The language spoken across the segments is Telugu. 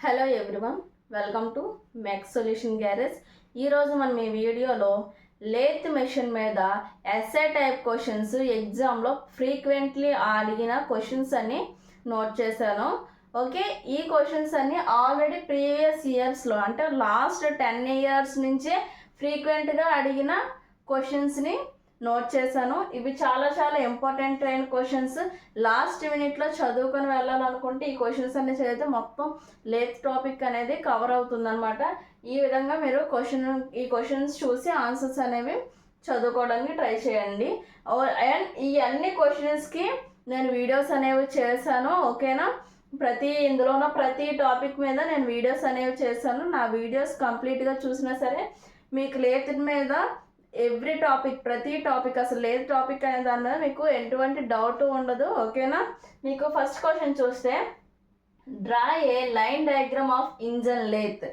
Hello everyone, welcome to max solution garage. ఈరోజు మనం ఈ వీడియోలో లేత్ మెషిన్ మీద ఎస్ఏ టైప్ క్వశ్చన్స్ ఎగ్జామ్లో ఫ్రీక్వెంట్లీ అడిగిన క్వశ్చన్స్ అన్ని నోట్ చేశాను. ఓకే, ఈ క్వశ్చన్స్ అన్ని ఆల్రెడీ ప్రీవియస్ ఇయర్స్లో అంటే లాస్ట్ 10 years నుంచే ఫ్రీక్వెంట్గా అడిగిన క్వశ్చన్స్ని నోట్ చేశాను. ఇవి చాలా చాలా ఇంపార్టెంట్ అయిన క్వశ్చన్స్. లాస్ట్ మినిట్లో చదువుకొని వెళ్ళాలనుకుంటే ఈ క్వశ్చన్స్ అన్ని చదివితే మొత్తం లేత్ టాపిక్ అనేది కవర్ అవుతుందన్నమాట. ఈ విధంగా మీరు ఈ క్వశ్చన్స్ చూసి ఆన్సర్స్ అనేవి చదువుకోవడానికి ట్రై చేయండి. అండ్ ఈ అన్ని క్వశ్చన్స్కి నేను వీడియోస్ అనేవి చేశాను. ఓకేనా, ఇందులోన ప్రతి టాపిక్ మీద నేను వీడియోస్ అనేవి చేశాను. నా వీడియోస్ కంప్లీట్గా చూసినా సరే మీకు లేత్ మీద ఎవ్రీ టాపిక్, ప్రతి టాపిక్, అసలు లేదు టాపిక్ అనే దాని మీద మీకు ఎటువంటి డౌట్ ఉండదు. ఓకేనా, మీకు ఫస్ట్ క్వశ్చన్ చూస్తే draw A line diagram of engine lathe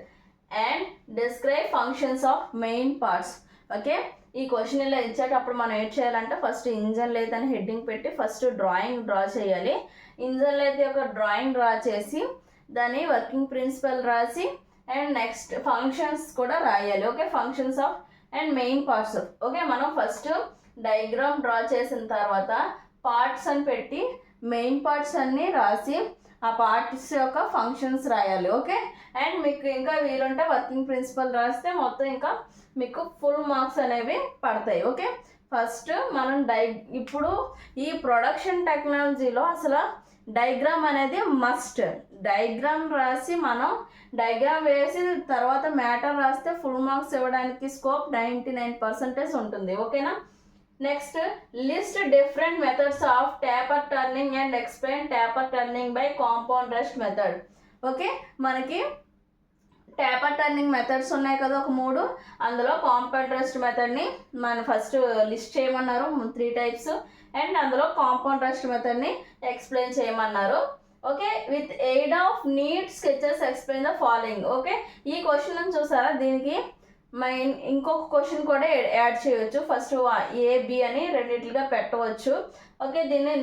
and describe functions of main parts. Okay, ఈ క్వశ్చన్ ఇలా ఇచ్చేటప్పుడు మనం ఏం చేయాలంటే ఫస్ట్ ఇంజన్ లేత్ అని హెడ్డింగ్ పెట్టి ఫస్ట్ డ్రాయింగ్ డ్రా చేయాలి. ఇంజన్ లేత్ యొక్క డ్రాయింగ్ డ్రా చేసి దాని వర్కింగ్ ప్రిన్సిపల్ రాసి అండ్ నెక్స్ట్ ఫంక్షన్స్ కూడా రాయాలి. Okay, functions of and main parts. Okay, మనం ఫస్ట్ డయాగ్రామ్ డ్రా చేసిన తర్వాత పార్ట్స్ అని పెట్టి మెయిన్ పార్ట్స్ అన్నీ రాసి ఆ పార్ట్స్ యొక్క ఫంక్షన్స్ రాయాలి. ఓకే, అండ్ మీకు ఇంకా వీలుంటే వర్కింగ్ ప్రిన్సిపల్ రాస్తే మొత్తం ఇంకా మీకు ఫుల్ మార్క్స్ అనేవి పడతాయి. ఓకే, ఫస్ట్ మనం ఇప్పుడు ఈ ప్రొడక్షన్ టెక్నాలజీలో అసలు డయాగ్రామ్ అనేది మస్ట్. డయాగ్రామ్ రాసి మనం డయాగ్రామ్ వేసి తర్వాత మ్యాటర్ రాస్తే ఫుల్ మార్క్స్ ఇవ్వడానికి స్కోప్ 99% ఉంటుంది. ఓకేనా, next list different methods of taper turning and explain taper turning by compound rest method. Okay, మనకి టేపర్ టర్నింగ్ మెథడ్స్ ఉన్నాయి కదా ఒక 3, అందులో కాంపౌండ్ రెస్ట్ మెథడ్ని మనం ఫస్ట్ లిస్ట్ చేయమన్నారు 3 types, అండ్ అందులో కాంపౌండ్ రెస్ట్ మెథడ్ని ఎక్స్ప్లెయిన్ చేయమన్నారు. Okay, with aid of neat sketches explain the following. Okay, ఈ క్వశ్చన్ చూసారా, దీనికి ఇంకొక క్వశ్చన్ కూడా యాడ్ చేయవచ్చు. ఫస్ట్ AB అని రెండిట్లుగా పెట్టవచ్చు. ఓకే, దీన్ని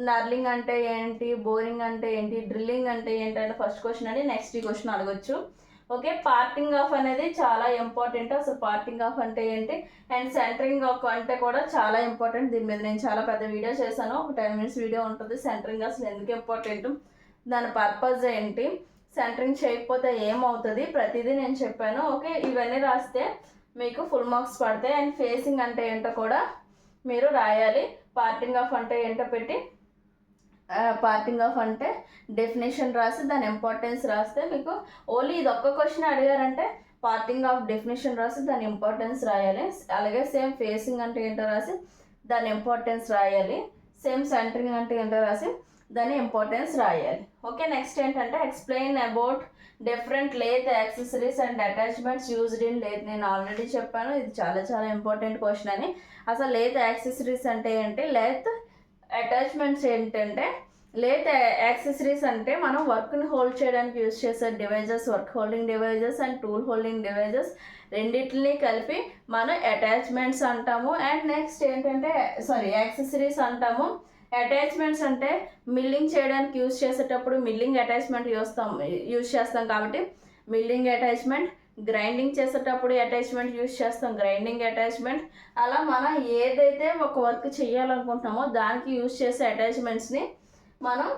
నర్లింగ్ అంటే ఏంటి, బోరింగ్ అంటే ఏంటి, డ్రిల్లింగ్ అంటే ఏంటంటే ఫస్ట్ క్వశ్చన్ అని నెక్స్ట్ ఈ క్వశ్చన్ అడగచ్చు. ఓకే, పార్టింగ్ ఆఫ్ అనేది చాలా ఇంపార్టెంట్. అసలు పార్టింగ్ ఆఫ్ అంటే ఏంటి అండ్ సెంటరింగ్ ఆఫ్ అంటే కూడా చాలా ఇంపార్టెంట్. దీని మీద నేను చాలా పెద్ద వీడియో చేశాను, ఒక 10 minutes వీడియో ఉంటుంది. సెంటరింగ్ అసలు ఎందుకు ఇంపార్టెంట్, దాని పర్పస్ ఏంటి, సెంటరింగ్ చేయకపోతే ఏమవుతుంది, ప్రతిదీ నేను చెప్పాను. ఓకే, ఇవన్నీ రాస్తే మీకు ఫుల్ మార్క్స్ పడతాయి. అండ్ ఫేసింగ్ అంటే ఏంటో కూడా మీరు రాయాలి. పార్టింగ్ ఆఫ్ అంటే ఏంటో పెట్టి పార్టింగ్ ఆఫ్ అంటే డెఫినేషన్ రాసి దాని ఇంపార్టెన్స్ రాస్తే మీకు ఓన్లీ ఇది ఒక్క క్వశ్చన్ అడిగారంటే పార్టింగ్ ఆఫ్ డెఫినేషన్ రాసి దాని ఇంపార్టెన్స్ రాయాలి. అలాగే సేమ్ ఫేసింగ్ అంటే ఏంటో రాసి దాని ఇంపార్టెన్స్ రాయాలి. సేమ్ సెంటరింగ్ అంటే ఏంటో రాసి దాని ఇంపార్టెన్స్ రాయాలి. ఓకే, నెక్స్ట్ ఏంటంటే explain about different lathe accessories and attachments used in lathe. నేను ఆల్రెడీ చెప్పాను, ఇది చాలా చాలా ఇంపార్టెంట్ క్వశ్చన్ అని. అసలు లేత్ యాక్సెసరీస్ అంటే ఏంటి, లేత్ అటాచ్మెంట్స్ ఏంటంటే, లేత్ యాక్సెసరీస్ అంటే మనం వర్క్ని హోల్డ్ చేయడానికి యూజ్ చేసే devices, work holding devices and tool holding devices రెండింటిని కలిపి మనం అటాచ్మెంట్స్ అంటాము. అండ్ నెక్స్ట్ ఏంటంటే యాక్సెసరీస్ అంటాము. అటాచ్మెంట్స్ అంటే మిల్లింగ్ చేయడానికి యూజ్ చేసేటప్పుడు మిల్లింగ్ అటాచ్మెంట్ యూజ్ చేస్తాం కాబట్టి మిల్లింగ్ అటాచ్మెంట్, గ్రైండింగ్ చేసేటప్పుడు అటాచ్మెంట్ యూజ్ చేస్తాం, గ్రైండింగ్ అటాచ్మెంట్. అలా మనం ఏదైతే ఒక వర్క్ చేయాలనుకుంటున్నామో దానికి యూజ్ చేసే అటాచ్మెంట్స్ని మనం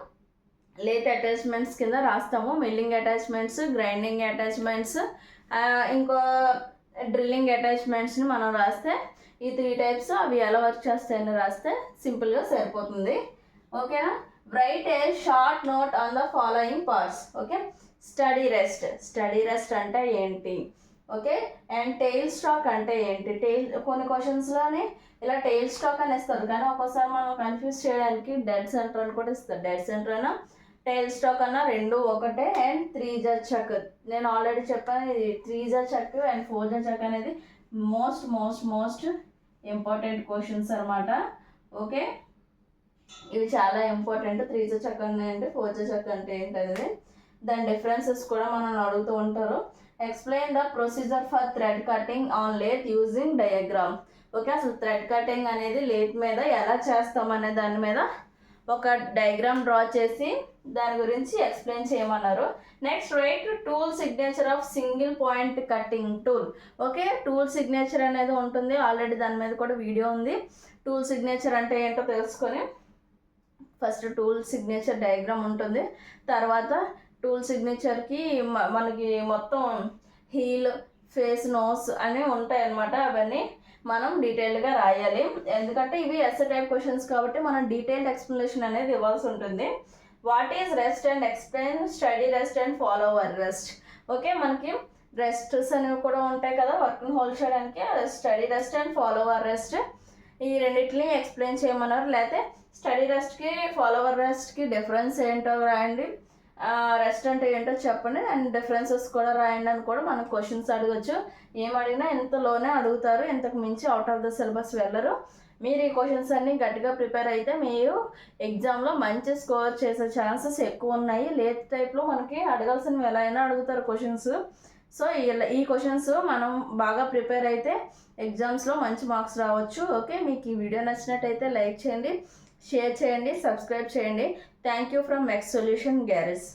లేత్ అటాచ్మెంట్స్ కింద రాస్తాము. మిల్లింగ్ అటాచ్మెంట్స్, గ్రైండింగ్ అటాచ్మెంట్స్, ఇంకో డ్రిల్లింగ్ అటాచ్మెంట్స్ని మనం రాస్తే ఈ 3 types అవి ఎలా వర్క్ చేస్తాయని రాస్తే సింపుల్గా సరిపోతుంది. ఓకేనా, right A short note on the following parts. Okay, study rest అంటే ఏంటి, ఓకే, అండ్ టెయిల్ స్టాక్ అంటే ఏంటి. కొన్ని క్వశ్చన్స్లోనే ఇలా టెయిల్ స్టాక్ అని ఇస్తారు, కానీ ఒక్కోసారి మనం కన్ఫ్యూజ్ చేయడానికి డెడ్ సెంటర్ అని కూడా ఇస్తారు. డెడ్ సెంటర్ అన్న టెయిల్ స్టాక్ అన్న రెండు ఒకటే. అండ్ 3 చక్, నేను ఆల్రెడీ చెప్పాను, ఇది 3 చక్ అండ్ 4 చక్ అనేది మోస్ట్ ఇంపార్టెంట్ క్వశ్చన్స్ అనమాట. ఓకే, ఇవి చాలా ఇంపార్టెంట్. 3 చక్ అంటే ఏంటి, 4 చక్ అంటే ఏంటి అనేది దాని డిఫరెన్సెస్ కూడా మనం అడుగుతూ ఉంటారు. Explain the procedure for thread cutting on lathe using diagram. Okay, అసలు థ్రెడ్ కటింగ్ అనేది లేత్ మీద ఎలా చేస్తాం అనే దాని మీద ఒక డయాగ్రామ్ డ్రా చేసి దాని గురించి ఎక్స్ప్లెయిన్ చేయమన్నారు. Next right tool signature of single point cutting tool. Okay, tool signature అనేది ఉంటుంది, ఆల్రెడీ దాని మీద కూడా వీడియో ఉంది. టూల్ సిగ్నేచర్ అంటే ఏంటో తెలుసుకొని ఫస్ట్ టూల్ సిగ్నేచర్ డయాగ్రామ్ ఉంటుంది. తర్వాత టూల్ సిగ్నేచర్కి మనకి మొత్తం హీల్, ఫేస్, నోస్ అని ఉంటాయి అన్నమాట. అవన్నీ మనం డీటెయిల్డ్గా రాయాలి, ఎందుకంటే ఇవి ఎస్ఏ టైప్ క్వశ్చన్స్ కాబట్టి మనం డీటెయిల్డ్ ఎక్స్ప్లెనేషన్ అనేది ఇవ్వాల్సి ఉంటుంది. What is rest and explain, study rest and follow our rest. Okay, మనకి రెస్ట్స్ అనేవి కూడా ఉంటాయి కదా వర్క్ని హోల్డ్ చేయడానికి. Study rest and follow our rest ఈ రెండింటిని ఎక్స్ప్లెయిన్ చేయమన్నారు. లేకపోతే స్టడీ రెస్ట్కి ఫాలో అవర్ రెస్ట్కి డిఫరెన్స్ ఏంటో రాయండి, రెస్ట్ అంటే ఏంటో చెప్పండి, అండ్ డిఫరెన్సెస్ కూడా రాయండి అని కూడా మనకు క్వశ్చన్స్ అడగచ్చు. ఏం అడిగినా ఇంతలోనే అడుగుతారు, ఇంతకు మించి అవుట్ ఆఫ్ ద సిలబస్ వెళ్ళరు. మీరు ఈ క్వశ్చన్స్ అన్నీ గట్టిగా ప్రిపేర్ అయితే మీరు ఎగ్జామ్లో మంచి స్కోర్ చేసే ఛాన్సెస్ ఎక్కువ ఉన్నాయి. లేట్ టైప్లో మనకి అడగాల్సినవి ఎలా అయినా అడుగుతారు క్వశ్చన్స్. సో ఈ క్వశ్చన్స్ మనం బాగా ప్రిపేర్ అయితే ఎగ్జామ్స్లో మంచి మార్క్స్ రావచ్చు. ఓకే, మీకు ఈ వీడియో నచ్చినట్టయితే లైక్ చేయండి, షేర్ చేయండి, సబ్స్క్రైబ్ చేయండి. Thank you from maths solution garage.